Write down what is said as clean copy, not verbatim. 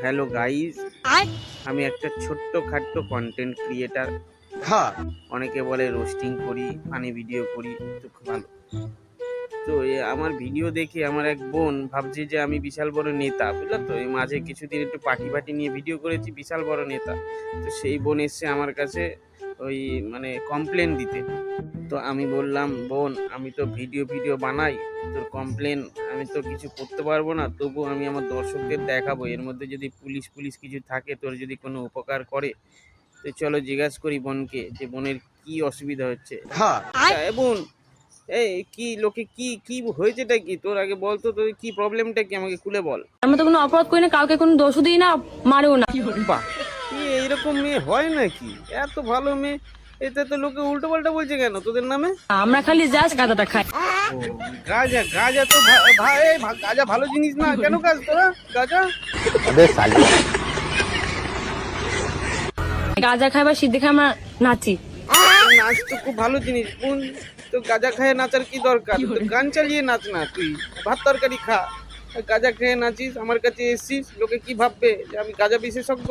Hello guys, আমি একটা ছোট্ট খাট্ট কন্টেন্ট ক্রিয়েটার। অনেকে বলে রোস্টিং করি, ফানি ভিডিও করি, তো খুব ভালো। তো আমার ভিডিও দেখে আমার এক বোন ভাবছে যে আমি বিশাল বড় নেতা, বুঝলো তো। এই মাঝে কিছুদিন একটু পার্টি নিয়ে ভিডিও করেছি, বিশাল বড় নেতা। তো সেই বোন এসছে আমার কাছে ওই মানে কমপ্লেন দিতে। তো আমি বললাম, বোন আমি তো ভিডিও বানাই, তোর কমপ্লেন আমি তো কিছু করতে পারবো না, তবু আমি আমার দর্শকদের দেখাবো। এর মধ্যে যদি পুলিশ কিছু থাকে, তোর যদি কোনো উপকার করে, তো চলো জিজ্ঞাসা করি বোনকে যে বোনের কি অসুবিধা হচ্ছে। বোন, এই কি লোকে কি কি হয়েছেটা কি তোর, আগে বল তো, তোর কি প্রবলেমটা কি, আমাকে খুলে বল। আমি তো কোনো অপরাধ করি না, কাউকে কোনো দোষও দিই না, মারেও না। বাহ, এইরকম মেয়ে হয় নাকি? এত ভালো মেয়ে, এতে তো লোকে উল্টো পাল্টা বলছে কেন তোদের নামে? আমরা খালি জাস্ট গাঁজাটা খাই। গাঁজা গাঁজা তো ভাই, গাঁজা ভালো জিনিস না, কেন কাজ তোরা গাঁজা? গাঁজা খাই বা সিদ্ধি খাই, আমরা নাচি। নাচ তো খুব ভালো জিনিস বোন, তো গাঁজা খেয়ে নাচার কি দরকার? তো গান চালিয়ে নাচ না, তুই ভাত তরকারি খা, গাঁজা খেয়ে নাচিস, আমার কাছে এসছিস, লোকে কি ভাববে যে আমি গাঁজা বিশেষজ্ঞ?